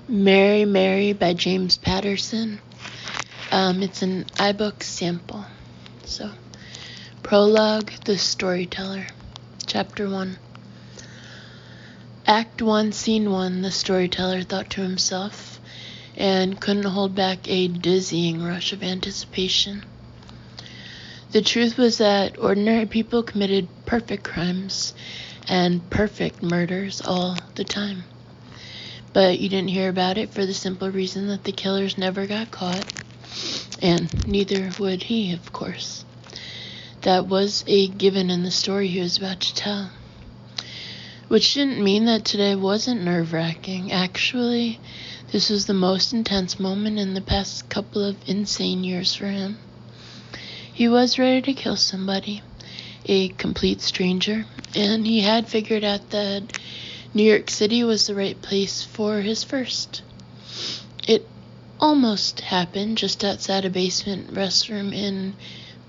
Mary Mary by James Patterson. It's an iBook sample. So, Prologue, The Storyteller. Chapter 1. Act 1, Scene 1, the storyteller thought to himself, and couldn't hold back a dizzying rush of anticipation. The truth was that ordinary people committed perfect crimes and perfect murders all the time. But you didn't hear about it for the simple reason that the killers never got caught, and neither would he, of course. That was a given in the story he was about to tell. Which didn't mean that today wasn't nerve-wracking. Actually, this was the most intense moment in the past couple of insane years for him. He was ready to kill somebody, a complete stranger, and he had figured out that New York City was the right place for his first. It almost happened just outside a basement restroom in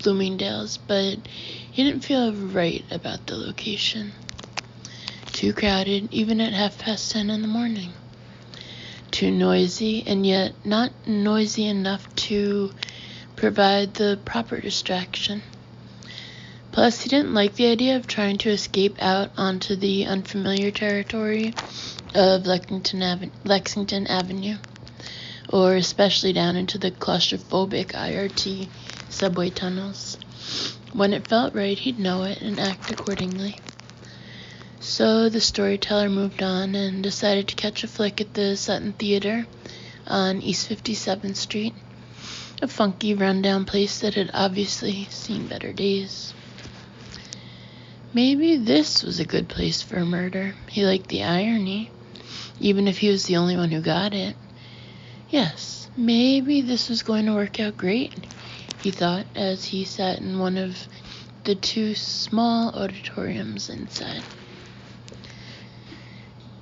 Bloomingdale's, but he didn't feel right about the location. Too crowded, even at 10:30 in the morning. Too noisy, and yet not noisy enough to provide the proper distraction. Plus, he didn't like the idea of trying to escape out onto the unfamiliar territory of Lexington Avenue, or especially down into the claustrophobic IRT subway tunnels. When it felt right, he'd know it and act accordingly. So the storyteller moved on and decided to catch a flick at the Sutton Theater on East 57th Street, a funky, rundown place that had obviously seen better days. Maybe this was a good place for a murder. He liked the irony, even if he was the only one who got it. Yes, maybe this was going to work out great, he thought as he sat in one of the two small auditoriums inside.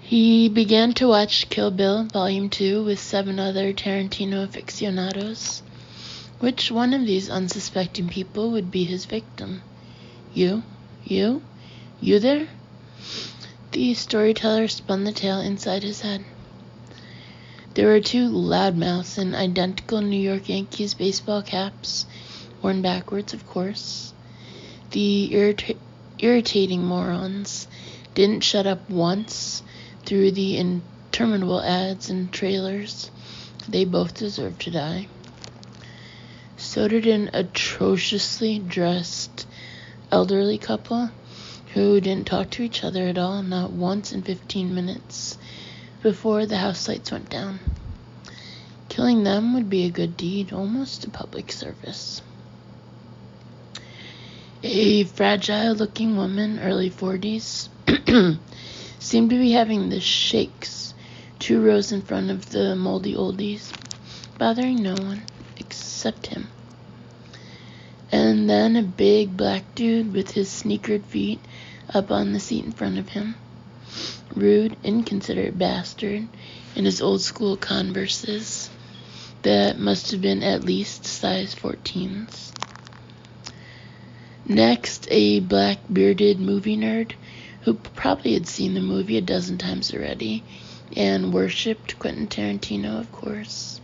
He began to watch Kill Bill Volume 2 with 7 other Tarantino aficionados. Which one of these unsuspecting people would be his victim? You there? The storyteller spun the tale inside his head. There were 2 loudmouths in identical New York Yankees baseball caps, worn backwards, of course. The irritating morons didn't shut up once through the interminable ads and trailers. They both deserved to die. So did an atrociously dressed elderly couple who didn't talk to each other at all, not once in 15 minutes before the house lights went down. Killing them would be a good deed, almost a public service. A fragile-looking woman, early 40s, seemed to be having the shakes, 2 rows in front of the moldy oldies, bothering no one except him. And then a big black dude with his sneakered feet up on the seat in front of him. Rude, inconsiderate bastard in his old-school Converses that must have been at least size 14s. Next, a black bearded movie nerd who probably had seen the movie a dozen times already and worshipped Quentin Tarantino, of course.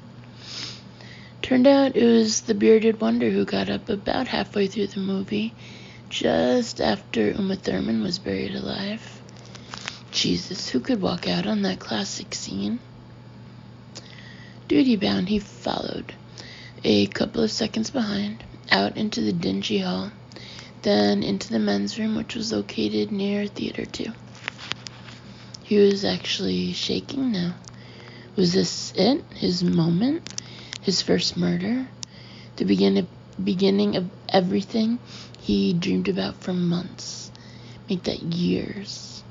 Turned out it was the bearded wonder who got up about halfway through the movie, just after Uma Thurman was buried alive. Jesus, who could walk out on that classic scene? Duty-bound, he followed, a couple of seconds behind, out into the dingy hall, then into the men's room, which was located near Theater 2. He was actually shaking now. Was this it? His moment? His first murder? The beginning of everything he dreamed about for months. Make that years.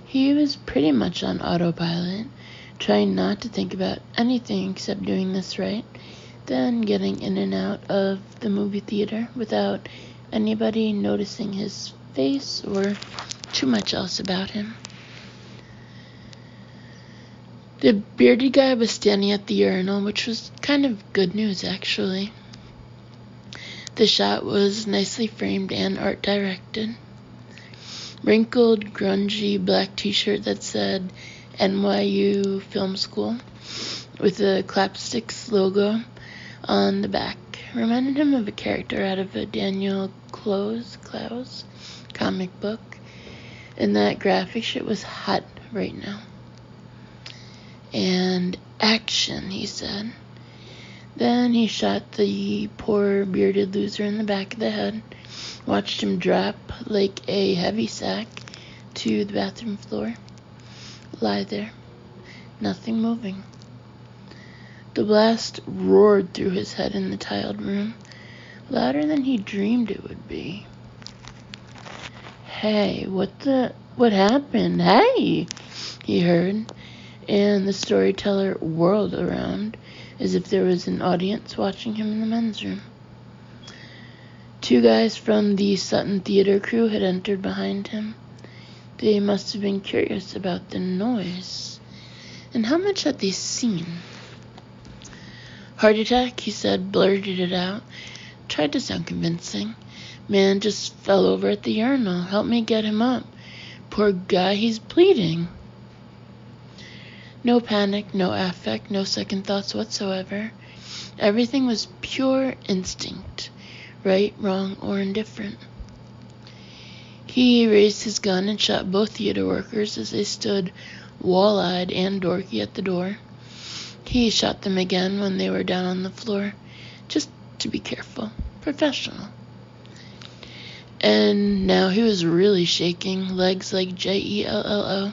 He was pretty much on autopilot, trying not to think about anything except doing this right, then getting in and out of the movie theater without anybody noticing his face or too much else about him. The bearded guy was standing at the urinal, which was kind of good news, actually. The shot was nicely framed and art-directed. Wrinkled, grungy black t-shirt that said NYU Film School with a Clapsticks logo on the back. Reminded him of a character out of a Daniel Clowes comic book. And that graphic shit was hot right now. And action, he said. Then he shot the poor bearded loser in the back of the head, watched him drop like a heavy sack to the bathroom floor, lie there, nothing moving. The blast roared through his head in the tiled room, louder than he dreamed it would be. "Hey, what happened? Hey!" he heard, and the storyteller whirled around as if there was an audience watching him in the men's room. Two guys from the Sutton Theater crew had entered behind him. They must have been curious about the noise. And how much had they seen? "Heart attack," he said, blurted it out. Tried to sound convincing. "Man just fell over at the urinal. Help me get him up. Poor guy, he's bleeding." No panic, no affect, no second thoughts whatsoever. Everything was pure instinct, right, wrong, or indifferent. He raised his gun and shot both theater workers as they stood wall-eyed and dorky at the door. He shot them again when they were down on the floor, just to be careful, professional. And now he was really shaking, legs like Jello,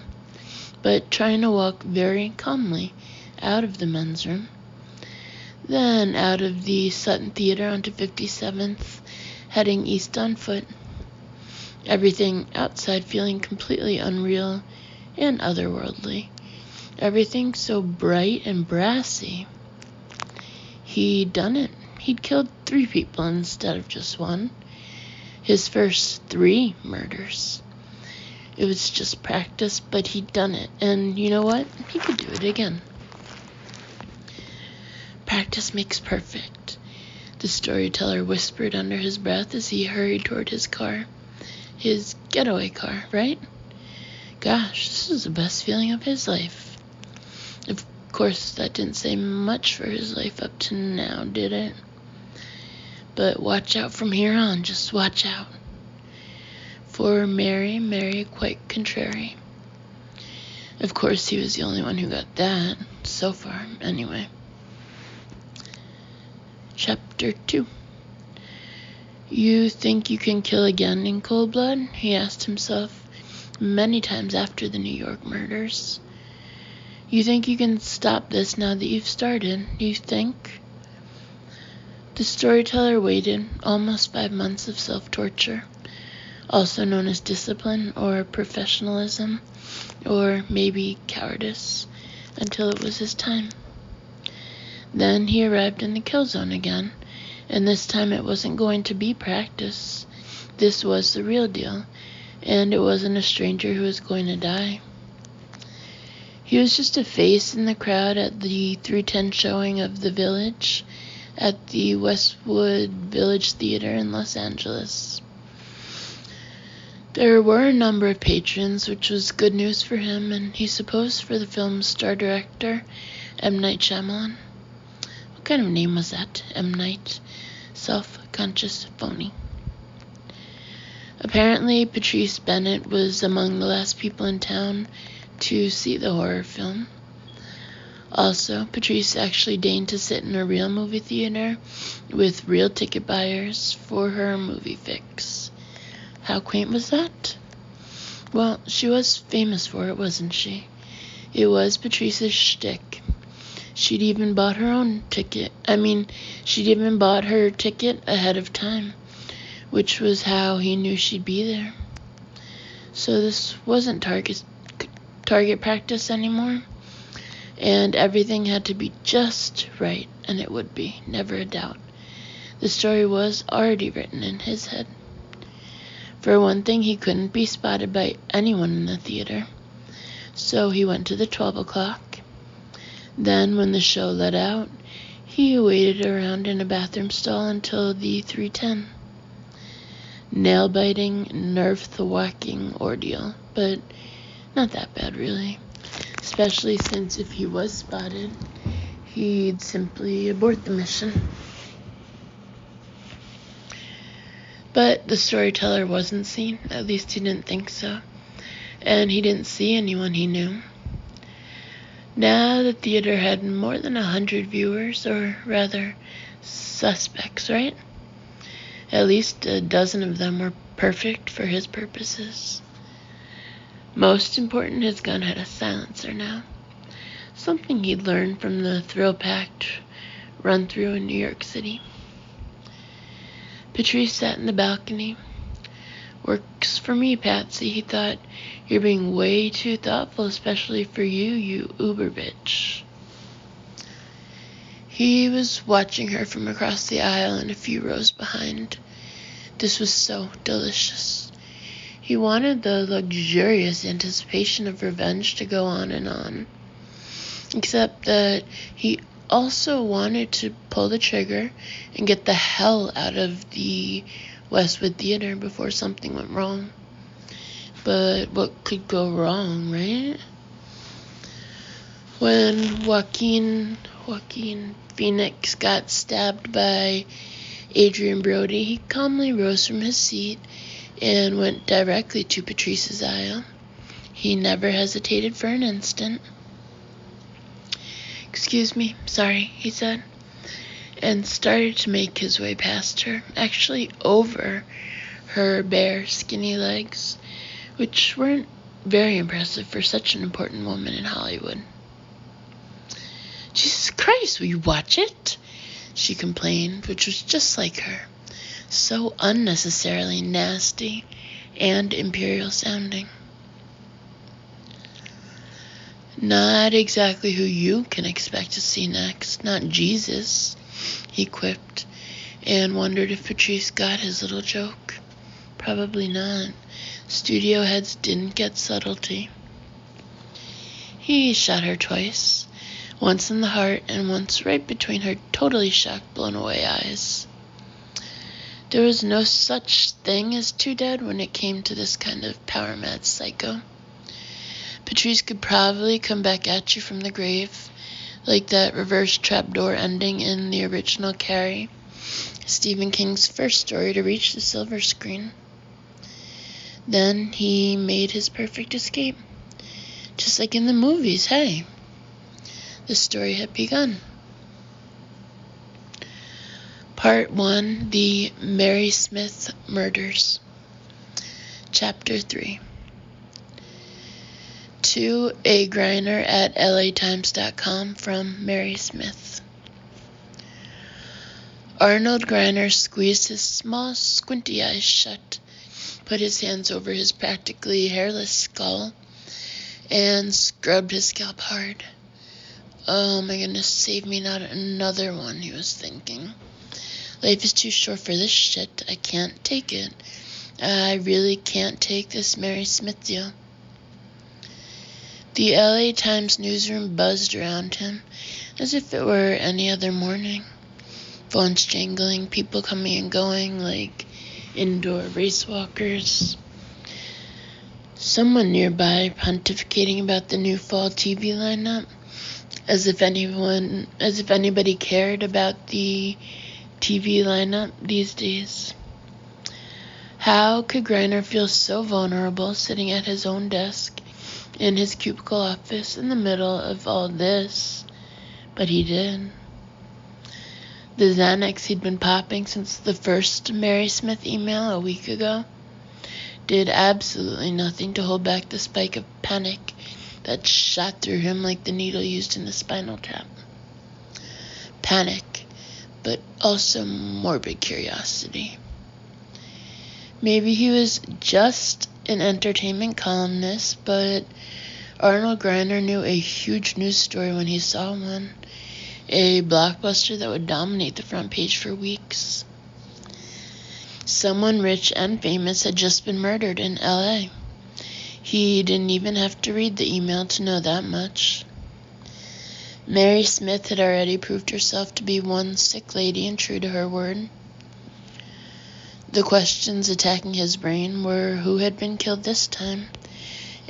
but trying to walk very calmly out of the men's room. Then out of the Sutton Theater onto 57th, heading east on foot. Everything outside feeling completely unreal and otherworldly. Everything so bright and brassy. He'd done it. He'd killed 3 people instead of just 1. His first 3 murders. It was just practice, but he'd done it. And you know what? He could do it again. Practice makes perfect, the storyteller whispered under his breath as he hurried toward his car. His getaway car, right? Gosh, this was the best feeling of his life. Of course, that didn't say much for his life up to now, did it? But watch out from here on, just watch out. For Mary, quite contrary. Of course, he was the only one who got that, so far, anyway. Chapter 2. You think you can kill again in cold blood? He asked himself many times after the New York murders. You think you can stop this now that you've started? You think? The storyteller waited almost 5 months of self-torture, also known as discipline or professionalism, or maybe cowardice, until it was his time. Then he arrived in the kill zone again, and this time it wasn't going to be practice. This was the real deal, and it wasn't a stranger who was going to die. He was just a face in the crowd at the 3:10 showing of The Village at the Westwood Village Theater in Los Angeles. There were a number of patrons, which was good news for him, and he supposed for the film's star director, M. Night Shyamalan. What kind of name was that, M. Night? Self-conscious phony. Apparently, Patrice Bennett was among the last people in town to see the horror film. Also, Patrice actually deigned to sit in a real movie theater with real ticket buyers for her movie fix. How quaint was that? Well, she was famous for it, wasn't she? It was Patrice's shtick. She'd even bought her ticket ahead of time, which was how he knew she'd be there. So this wasn't target practice anymore, and everything had to be just right, and it would be, never a doubt. The story was already written in his head. For one thing, he couldn't be spotted by anyone in the theater, so he went to the 12 o'clock. Then, when the show let out, he waited around in a bathroom stall until the 3:10. Nail-biting, nerve-thwacking ordeal, but not that bad, really. especially since if he was spotted, he'd simply abort the mission. But the storyteller wasn't seen, at least he didn't think so, and he didn't see anyone he knew. Now the theater had more than 100 viewers, or rather, suspects, right? At least a dozen of them were perfect for his purposes. Most important, his gun had a silencer now, something he'd learned from the thrill-packed run-through in New York City. Patrice sat in the balcony. "Works for me, Patsy," he thought. "You're being way too thoughtful, especially for you, you uber bitch." He was watching her from across the aisle and a few rows behind. This was so delicious. He wanted the luxurious anticipation of revenge to go on and on. Except that he also wanted to pull the trigger and get the hell out of the Westwood Theater before something went wrong. But what could go wrong, right? When Joaquin Phoenix got stabbed by Adrian Brody, he calmly rose from his seat and went directly to Patrice's aisle. He never hesitated for an instant. "Excuse me, sorry," he said, and started to make his way past her, actually over her bare, skinny legs, which weren't very impressive for such an important woman in Hollywood. "Jesus Christ, will you watch it?" she complained, which was just like her, so unnecessarily nasty and imperial sounding. "Not exactly who you can expect to see next, not Jesus," he quipped, and wondered if Patrice got his little joke. Probably not. Studio heads didn't get subtlety. He shot her twice, once in the heart and once right between her totally shocked, blown-away eyes. There was no such thing as too dead when it came to this kind of power-mad psycho. Patrice could probably come back at you from the grave, like that reverse trapdoor ending in the original Carrie, Stephen King's first story to reach the silver screen. Then he made his perfect escape. Just like in the movies, hey. The story had begun. Part 1, The Mary Smith Murders. Chapter 3. To a Greiner at LATimes.com from Mary Smith. Arnold Greiner squeezed his small, squinty eyes shut, put his hands over his practically hairless skull, and scrubbed his scalp hard. "Oh my goodness, save me, not another one," he was thinking. "Life is too short for this shit. I can't take it. I really can't take this Mary Smith deal." The LA Times newsroom buzzed around him as if it were any other morning. Phones jangling, people coming and going like indoor race walkers. Someone nearby pontificating about the new fall TV lineup, as if anybody cared about the TV lineup these days. How could Greiner feel so vulnerable sitting at his own desk in his cubicle office in the middle of all this? But he did. The Xanax he'd been popping since the first Mary Smith email a week ago did absolutely nothing to hold back the spike of panic that shot through him like the needle used in the spinal tap. Panic, but also morbid curiosity. Maybe he was just an entertainment columnist, but Arnold Greiner knew a huge news story when he saw one. A blockbuster that would dominate the front page for weeks. Someone rich and famous had just been murdered in LA. He didn't even have to read the email to know that much. Mary Smith had already proved herself to be one sick lady and true to her word. The questions attacking his brain were who had been killed this time,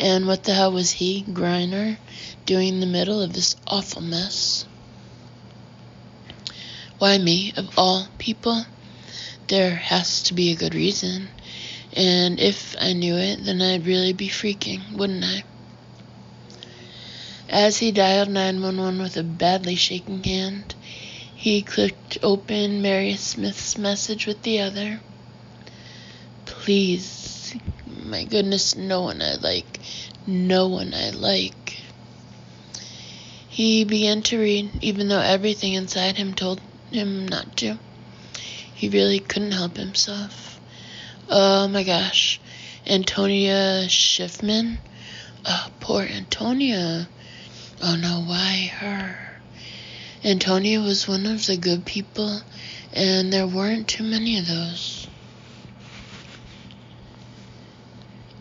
And what the hell was he, Griner, doing in the middle of this awful mess? Why me, of all people? There has to be a good reason. And if I knew it, then I'd really be freaking, wouldn't I? As he dialed 911 with a badly shaking hand, he clicked open Mary Smith's message with the other. Please, my goodness, no one I like. He began to read, even though everything inside him told him not to. He really couldn't help himself. Oh my gosh, Antonia Schiffman? Oh, poor Antonia. Oh no, why her? Antonia was one of the good people, and there weren't too many of those.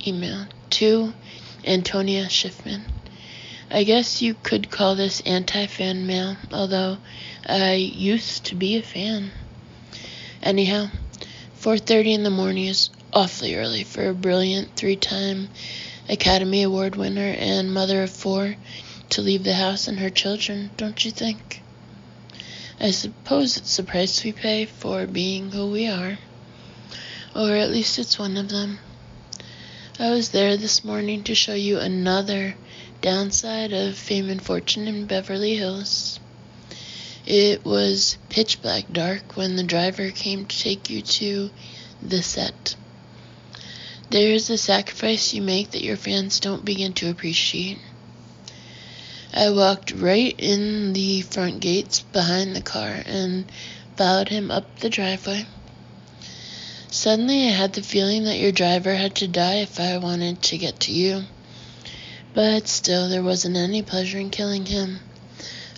Email to Antonia Schiffman. I guess you could call this anti-fan mail, although I used to be a fan. Anyhow, 4:30 in the morning is awfully early for a brilliant 3-time Academy Award winner and mother of 4 to leave the house and her children, don't you think? I suppose it's the price we pay for being who we are. Or at least it's one of them. I was there this morning to show you another downside of fame and fortune in Beverly Hills. It was pitch black dark when the driver came to take you to the set. There's a sacrifice you make that your fans don't begin to appreciate. I walked right in the front gates behind the car and followed him up the driveway. Suddenly I had the feeling that your driver had to die if I wanted to get to you. But still, there wasn't any pleasure in killing him.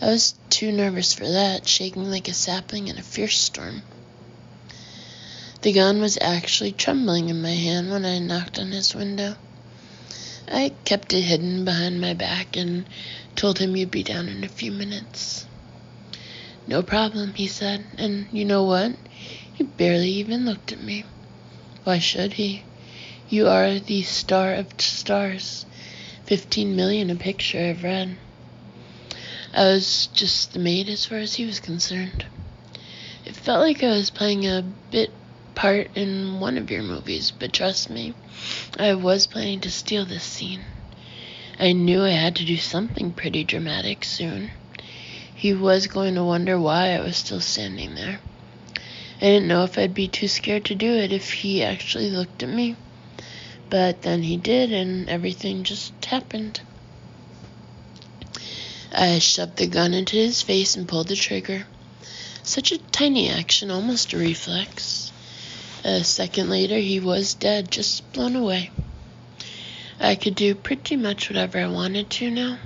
I was too nervous for that, shaking like a sapling in a fierce storm. The gun was actually trembling in my hand when I knocked on his window. I kept it hidden behind my back and told him you'd be down in a few minutes. No problem, he said, and you know what? He barely even looked at me. Why should he? You are the star of stars. 15 million a picture, I've read. I was just the maid as far as he was concerned. It felt like I was playing a bit part in one of your movies, but trust me, I was planning to steal this scene. I knew I had to do something pretty dramatic soon. He was going to wonder why I was still standing there. I didn't know if I'd be too scared to do it if he actually looked at me. But then he did, and everything just happened. I shoved the gun into his face and pulled the trigger. Such a tiny action, almost a reflex. A second later, he was dead, just blown away. I could do pretty much whatever I wanted to now.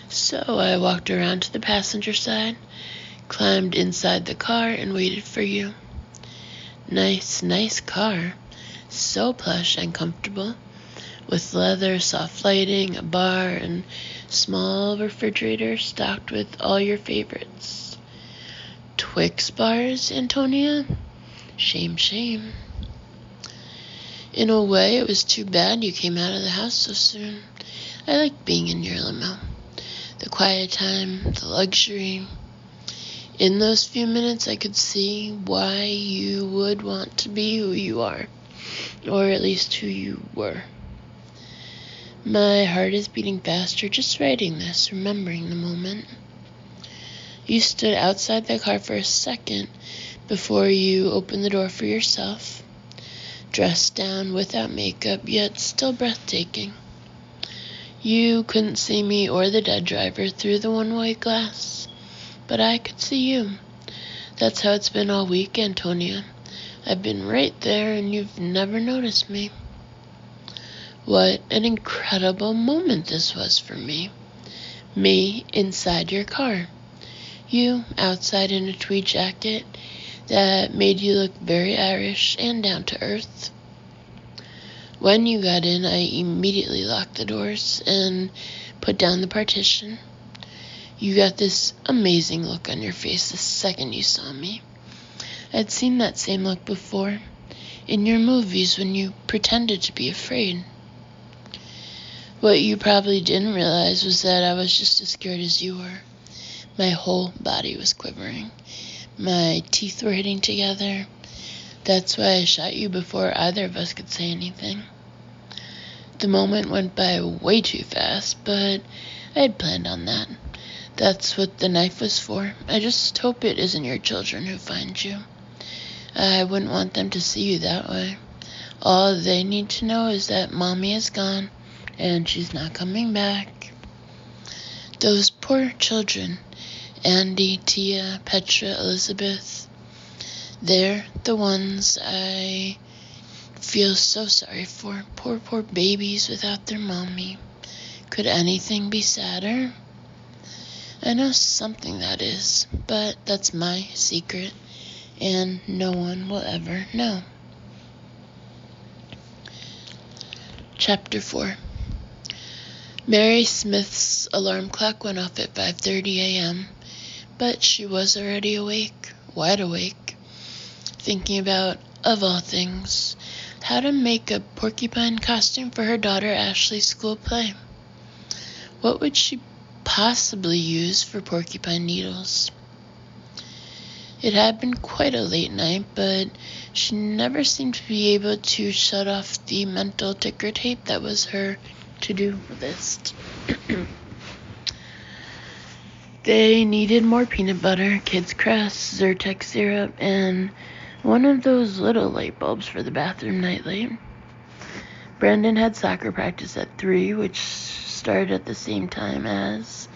So I walked around to the passenger side, climbed inside the car, and waited for you. Nice car. So plush and comfortable, with leather, soft lighting, a bar, and small refrigerator stocked with all your favorites. Twix bars, Antonia? Shame. In a way, it was too bad you came out of the house so soon. I like being in your limo. The quiet time, the luxury. In those few minutes, I could see why you would want to be who you are. Or at least who you were. My heart is beating faster just writing this, remembering the moment. You stood outside the car for a second before you opened the door for yourself, dressed down without makeup, yet still breathtaking. You couldn't see me or the dead driver through the one-way glass, but I could see you. That's how it's been all week, Antonia. I've been right there, and you've never noticed me. What an incredible moment this was for me. Me inside your car. You outside in a tweed jacket that made you look very Irish and down to earth. When you got in, I immediately locked the doors and put down the partition. You got this amazing look on your face the second you saw me. I'd seen that same look before, in your movies when you pretended to be afraid. What you probably didn't realize was that I was just as scared as you were. My whole body was quivering. My teeth were hitting together. That's why I shot you before either of us could say anything. The moment went by way too fast, but I had planned on that. That's what the knife was for. I just hope it isn't your children who find you. I wouldn't want them to see you that way. All they need to know is that Mommy is gone, and she's not coming back. Those poor children, Andy, Tia, Petra, Elizabeth, they're the ones I feel so sorry for. Poor babies without their mommy. Could anything be sadder? I know something that is, but that's my secret, and no one will ever know. Chapter 4. Mary Smith's alarm clock went off at 5:30 a.m., but she was already awake, wide awake, thinking about, of all things, how to make a porcupine costume for her daughter Ashley's school play. What would she possibly use for porcupine needles? It had been quite a late night, but she never seemed to be able to shut off the mental ticker tape that was her to-do list. They needed more peanut butter, Kids Crest, Zyrtec syrup, and one of those little light bulbs for the bathroom nightlight. Brandon had soccer practice at 3, which started at the same time as,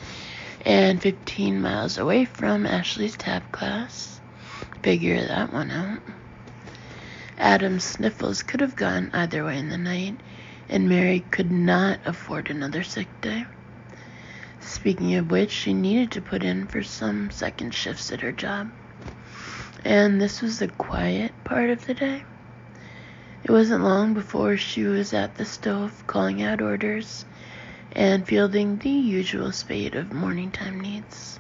and 15 miles away from, Ashley's tap class. Figure that one out. Adam's sniffles could have gone either way in the night, and Mary could not afford another sick day. Speaking of which, she needed to put in for some second shifts at her job. And this was the quiet part of the day. It wasn't long before she was at the stove calling out orders and fielding the usual spate of morning time needs.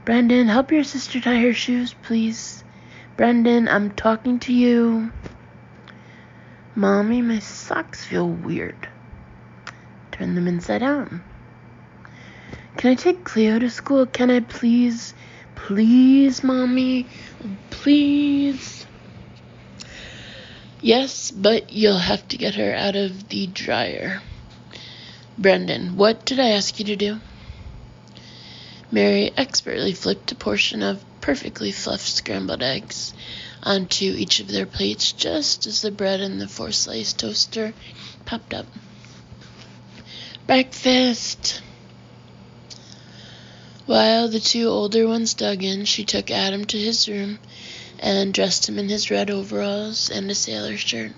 Brandon, help your sister tie her shoes, please. Brandon, I'm talking to you. Mommy, my socks feel weird. Turn them inside out. Can I take Cleo to school? Can I please? Please, Mommy. Please. Yes, but you'll have to get her out of the dryer. Brendan, what did I ask you to do? Mary expertly flipped a portion of perfectly fluffed scrambled eggs onto each of their plates just as the bread in the 4-slice toaster popped up. Breakfast! While the 2 older ones dug in, she took Adam to his room and dressed him in his red overalls and a sailor shirt.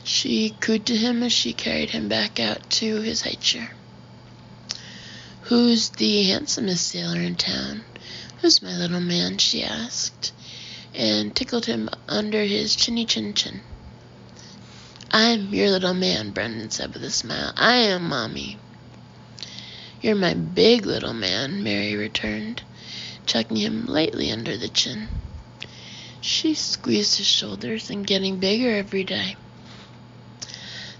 She cooed to him as she carried him back out to his high chair. Who's the handsomest sailor in town? Who's my little man? She asked, and tickled him under his chinny chin. I'm your little man, Brendan said with a smile. I am, Mommy. You're my big little man, Mary returned, chucking him lightly under the chin. She squeezed his shoulders and getting bigger every day.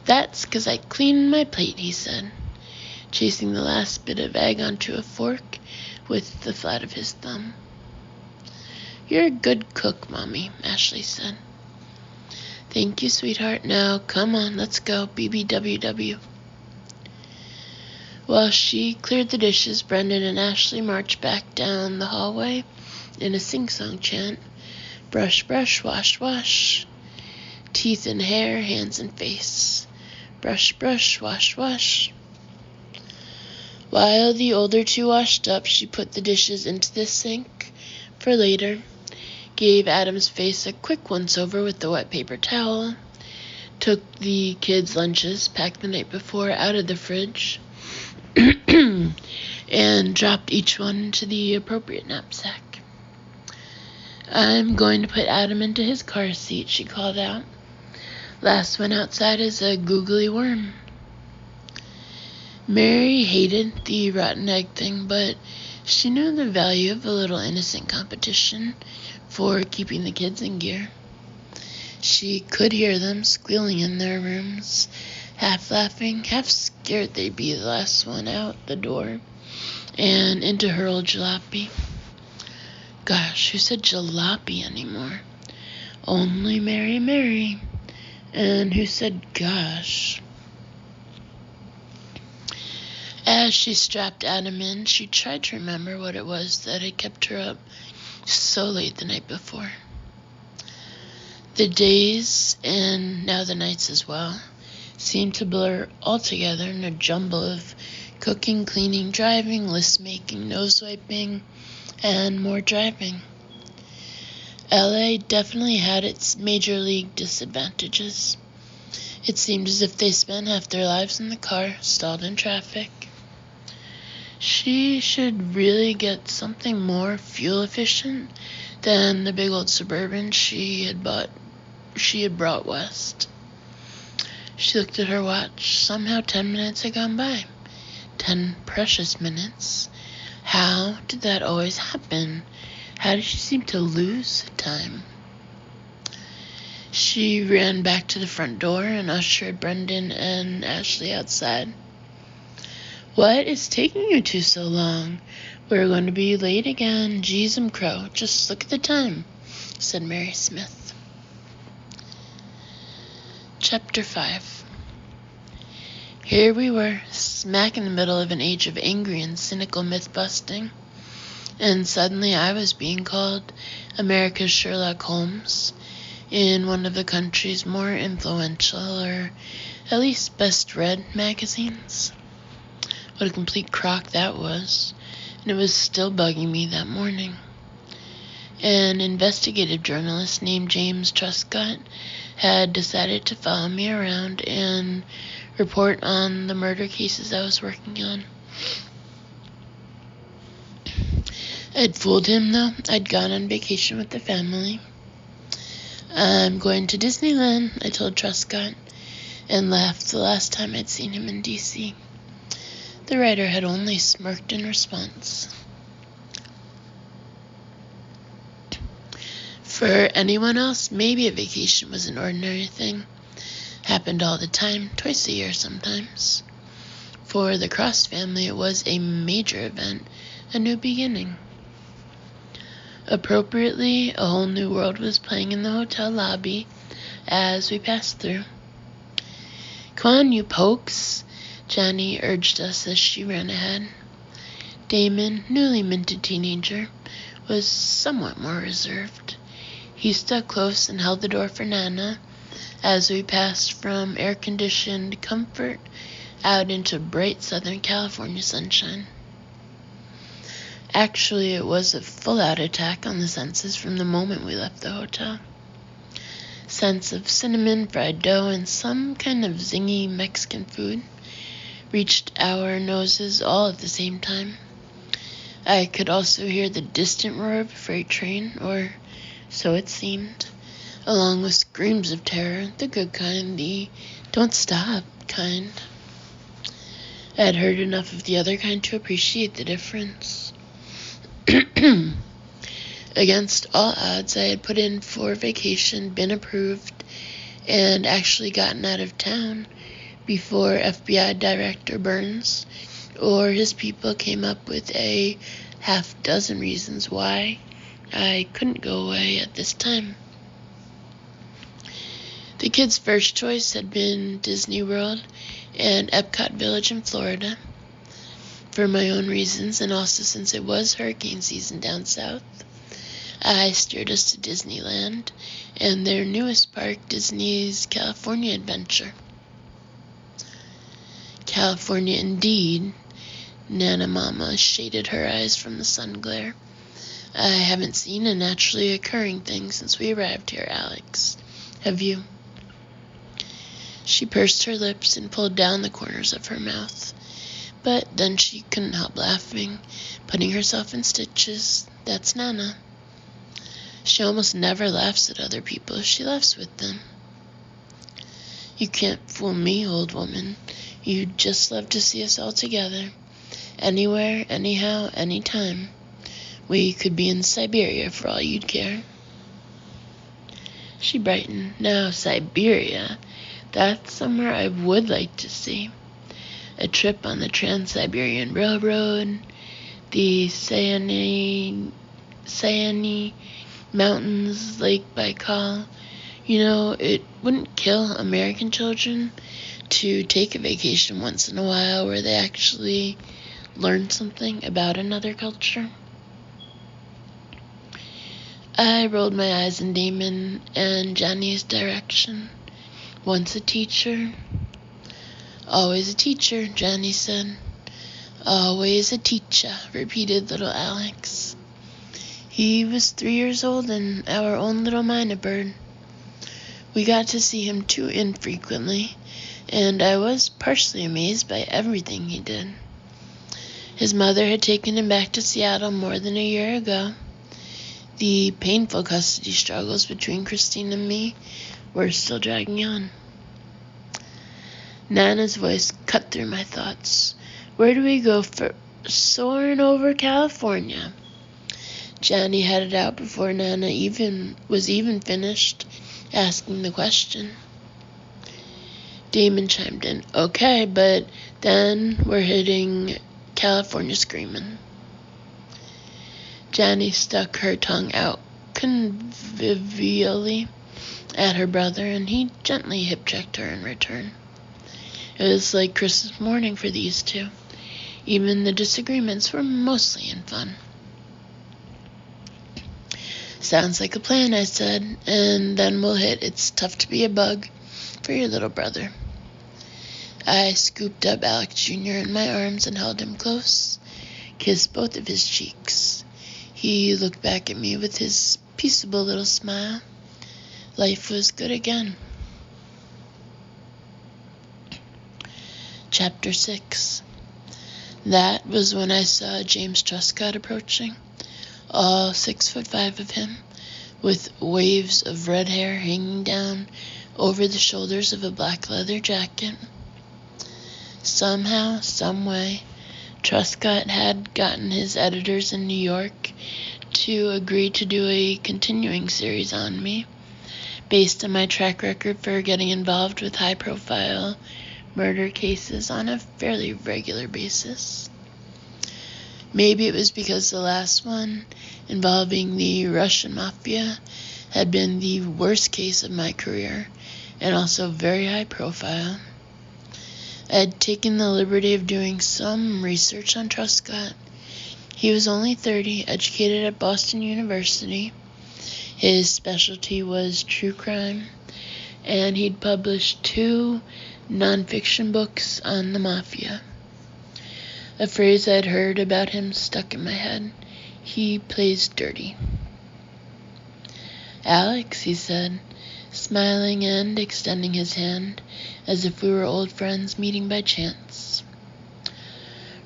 That's 'cause I cleaned my plate, he said, chasing the last bit of egg onto a fork with the flat of his thumb. You're a good cook, Mommy, Ashley said. Thank you, sweetheart. Now, come on, let's go, BBWW. While she cleared the dishes, Brendan and Ashley marched back down the hallway in a sing-song chant. Brush, brush, wash, wash. Teeth and hair, hands and face. Brush, brush, wash, wash. While the older 2 washed up, she put the dishes into the sink for later, gave Adam's face a quick once-over with the wet paper towel, took the kids' lunches, packed the night before, out of the fridge, and dropped each one into the appropriate knapsack. I'm going to put Adam into his car seat, she called out. Last one outside is a googly worm. Mary hated the rotten egg thing, but she knew the value of a little innocent competition for keeping the kids in gear. She could hear them squealing in their rooms, half laughing, half scared they'd be the last one out the door and into her old jalopy. Gosh, who said jalopy anymore? Only Mary. And who said gosh? As she strapped Adam in, she tried to remember what it was that had kept her up so late the night before. The days, and now the nights as well, seemed to blur all together in a jumble of cooking, cleaning, driving, list-making, nose-wiping, and more driving. LA definitely had its major league disadvantages. It seemed as if they spent half their lives in the car, stalled in traffic. She should really get something more fuel efficient than the big old Suburban she had brought west. She looked at her watch. Somehow 10 minutes had gone by. 10 precious minutes. How did that always happen? How did she seem to lose time? She ran back to the front door and ushered Brendan and Ashley outside. What is taking you two so long? We're going to be late again. Geez, crow. Just look at the time, said Mary Smith. Chapter 5. Here we were, smack in the middle of an age of angry and cynical myth-busting, and suddenly I was being called America's Sherlock Holmes in one of the country's more influential, or at least best-read magazines. What a complete crock that was, and it was still bugging me that morning. An investigative journalist named James Truscott had decided to follow me around and report on the murder cases I was working on. I'd fooled him, though. I'd gone on vacation with the family. I'm going to Disneyland, I told Truscott, and laughed the last time I'd seen him in D.C. The writer had only smirked in response. For anyone else, maybe a vacation was an ordinary thing. Happened all the time, twice a year sometimes. For the Cross family, it was a major event, a new beginning. Appropriately, a whole new world was playing in the hotel lobby as we passed through. Come on, you pokes, Johnny urged us as she ran ahead. Damon, newly minted teenager, was somewhat more reserved. He stuck close and held the door for Nana as we passed from air-conditioned comfort out into bright Southern California sunshine. Actually, it was a full-out attack on the senses from the moment we left the hotel. Scents of cinnamon, fried dough, and some kind of zingy Mexican food reached our noses all at the same time. I could also hear the distant roar of a freight train, or so it seemed, along with screams of terror, the good kind, the don't stop kind. I had heard enough of the other kind to appreciate the difference. Against all odds, I had put in for vacation, been approved, and actually gotten out of town before FBI Director Burns or his people came up with a half-dozen reasons why I couldn't go away at this time. The kids' first choice had been Disney World and Epcot Village in Florida, for my own reasons, and also since it was hurricane season down south. I steered us to Disneyland and their newest park, Disney's California Adventure. California indeed. Nana Mama shaded her eyes from the sun glare. I haven't seen a naturally occurring thing since we arrived here, Alex. Have you? She pursed her lips and pulled down the corners of her mouth. But then she couldn't help laughing, putting herself in stitches. That's Nana. She almost never laughs at other people. She laughs with them. You can't fool me, old woman. You'd just love to see us all together. Anywhere, anyhow, anytime. We could be in Siberia for all you'd care. She brightened. Now, Siberia. That's somewhere I would like to see. A trip on the Trans-Siberian Railroad, the Sayany Mountains, Lake Baikal. It wouldn't kill American children to take a vacation once in a while where they actually learn something about another culture. I rolled my eyes in Damon and Johnny's direction. Once a teacher, always a teacher, Johnny said. Always a teacher, repeated little Alex. He was 3 years old and our own little mynah bird. We got to see him too infrequently, and I was partially amazed by everything he did. His mother had taken him back to Seattle more than a year ago. The painful custody struggles between Christine and me were still dragging on. Nana's voice cut through my thoughts. Where do we go for soaring over California? Johnny had it out before Nana was even finished asking the question. Damon chimed in, okay, but then we're hitting California screaming. Johnny stuck her tongue out convivially at her brother, and he gently hip-checked her in return. It was like Christmas morning for these two. Even the disagreements were mostly in fun. Sounds like a plan, I said, and then we'll hit It's Tough to Be a Bug for your little brother. I scooped up Alex Jr. in my arms and held him close, kissed both of his cheeks. He looked back at me with his peaceable little smile. Life was good again. Chapter 6. That was when I saw James Truscott approaching, all 6'5" of him, with waves of red hair hanging down over the shoulders of a black leather jacket. Somehow, someway, Truscott had gotten his editors in New York to agree to do a continuing series on me, based on my track record for getting involved with high-profile murder cases on a fairly regular basis. Maybe it was because the last one, involving the Russian mafia, had been the worst case of my career, and also very high profile. I had taken the liberty of doing some research on Truscott. He was only 30, educated at Boston University. His specialty was true crime, and he'd published 2 nonfiction books on the mafia. A phrase I'd heard about him stuck in my head. He plays dirty. Alex, he said, smiling and extending his hand as if we were old friends meeting by chance.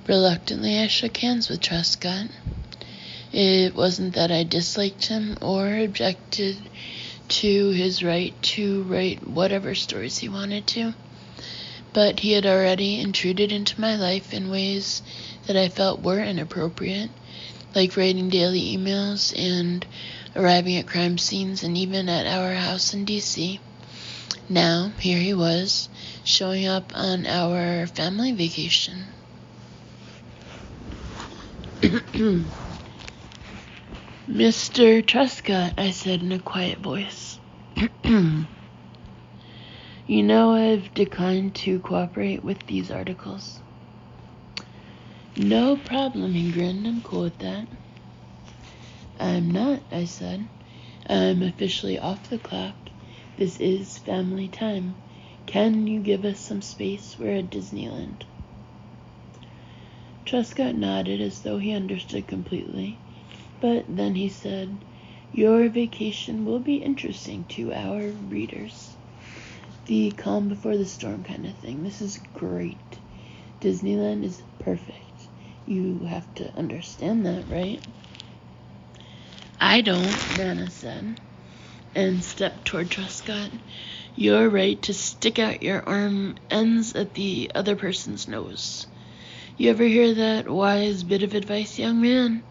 Reluctantly, I shook hands with Truscott. It wasn't that I disliked him or objected to his right to write whatever stories he wanted to, but he had already intruded into my life in ways that I felt were inappropriate, like writing daily emails and arriving at crime scenes and even at our house in D.C. Now, here he was, showing up on our family vacation. Mr. Truscott, I said in a quiet voice. You know I've declined to cooperate with these articles. No problem, he grinned. I'm cool with that. I'm not, I said. I'm officially off the clock. This is family time. Can you give us some space? We're at Disneyland. Truscott nodded as though he understood completely, but then he said, Your vacation will be interesting to our readers. The calm before the storm kind of thing. This is great. Disneyland is perfect. You have to understand that, right? I don't, Nana said, and stepped toward Truscott. Your right to stick out your arm ends at the other person's nose. You ever hear that wise bit of advice, young man?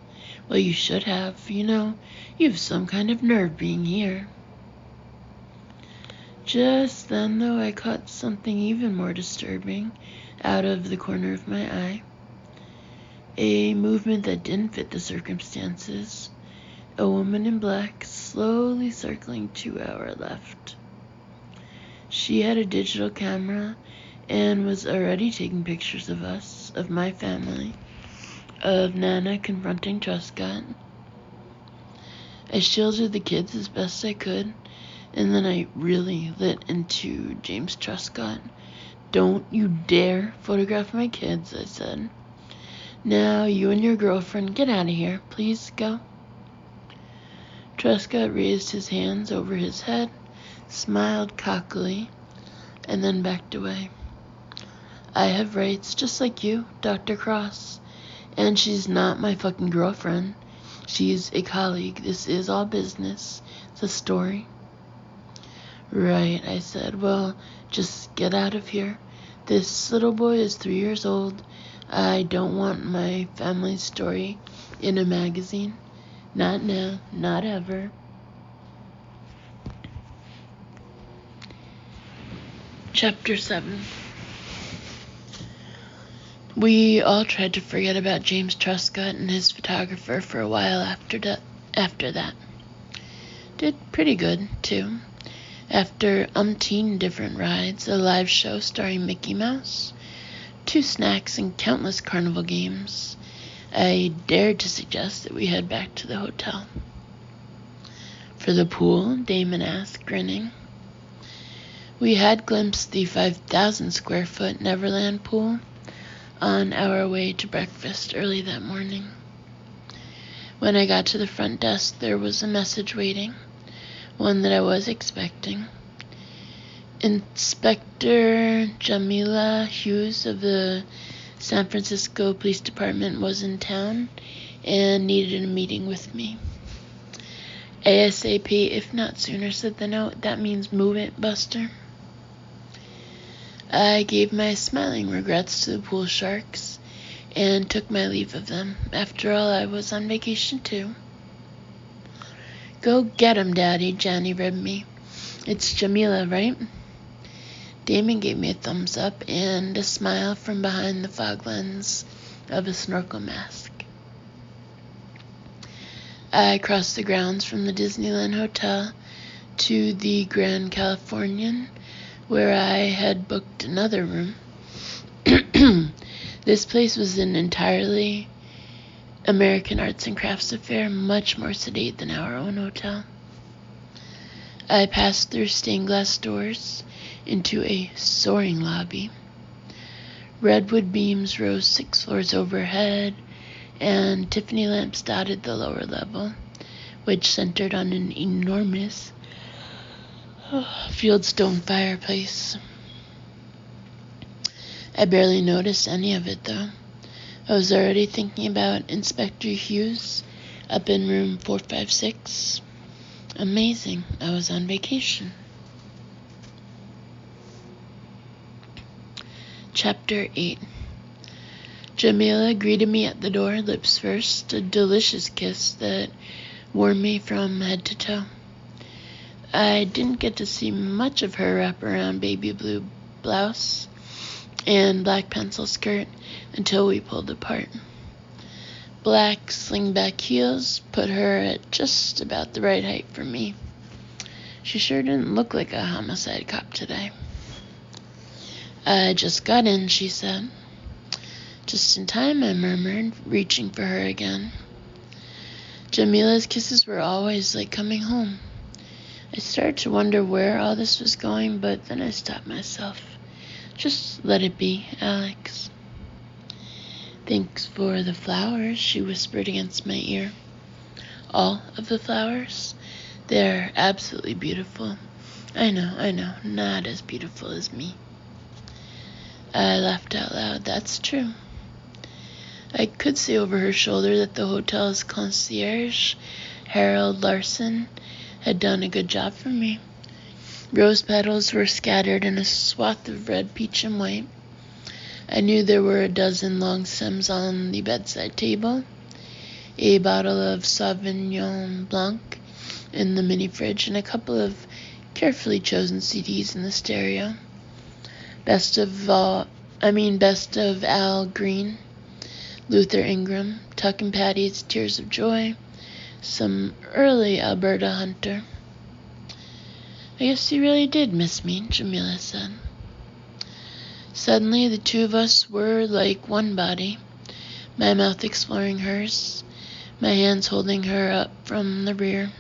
Well, you should have. You have some kind of nerve being here. Just then, though, I caught something even more disturbing out of the corner of my eye. A movement that didn't fit the circumstances. A woman in black slowly circling to our left. She had a digital camera and was already taking pictures of us, of my family, of Nana confronting Truscott. I shielded the kids as best I could, and then I really lit into James Truscott. "Don't you dare photograph my kids," I said. "Now you and your girlfriend get out of here. Please go." Truscott raised his hands over his head, smiled cockily, and then backed away. "I have rights just like you, Dr. Cross, and she's not my fucking girlfriend. She's a colleague. This is all business. It's a story." "Right," I said. "Well, just get out of here. This little boy is 3 years old. I don't want my family's story in a magazine. Not now, not ever." Chapter 7. We all tried to forget about James Truscott and his photographer for a while after that. Did pretty good, too. After umpteen different rides, a live show starring Mickey Mouse, 2 snacks, and countless carnival games, I dared to suggest that we head back to the hotel. "For the pool?" Damon asked, grinning. We had glimpsed the 5,000 square foot Neverland pool on our way to breakfast early that morning. When I got to the front desk, there was a message waiting, one that I was expecting. Inspector Jamila Hughes of the San Francisco Police Department was in town and needed a meeting with me. "ASAP, if not sooner," said the note. "That means move it, Buster." I gave my smiling regrets to the pool sharks and took my leave of them. After all, I was on vacation too. "Go get 'em, Daddy," Johnny ribbed me. "It's Jamila, right?" Damon gave me a thumbs up and a smile from behind the fog lens of a snorkel mask. I crossed the grounds from the Disneyland Hotel to the Grand Californian, where I had booked another room. This place was an entirely American arts and crafts affair, much more sedate than our own hotel. I passed through stained glass doors into a soaring lobby. Redwood beams rose 6 floors overhead, and Tiffany lamps dotted the lower level, which centered on an enormous fieldstone fireplace. I barely noticed any of it, though. I was already thinking about Inspector Hughes up in room 456. Amazing. I was on vacation. Chapter 8. Jamila greeted me at the door, lips first, a delicious kiss that warmed me from head to toe. I didn't get to see much of her wraparound baby blue blouse and black pencil skirt until we pulled apart. Black slingback heels put her at just about the right height for me. She sure didn't look like a homicide cop today. "I just got in," she said. "Just in time," I murmured, reaching for her again. Jamila's kisses were always like coming home. I started to wonder where all this was going, but then I stopped myself. "Just let it be, Alex." "Thanks for the flowers," she whispered against my ear. "All of the flowers? They're absolutely beautiful." I know, not as beautiful as me." I laughed out loud. That's true. I could see over her shoulder that the hotel's concierge, Harold Larson, had done a good job for me. Rose petals were scattered in a swath of red, peach, and white. I knew there were a dozen long stems on the bedside table, a bottle of Sauvignon Blanc in the mini fridge, and a couple of carefully chosen CDs in the stereo. Best of Al Green, Luther Ingram, Tuck and Patty's Tears of Joy, some early Alberta Hunter. I guess you really did miss me, Jamila said. Suddenly, the two of us were like one body, my mouth exploring hers, my hands holding her up from the rear.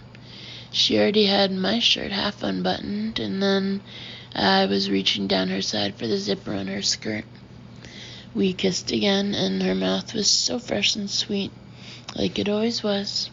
She already had my shirt half unbuttoned, and then I was reaching down her side for the zipper on her skirt. We kissed again, and her mouth was so fresh and sweet, like it always was.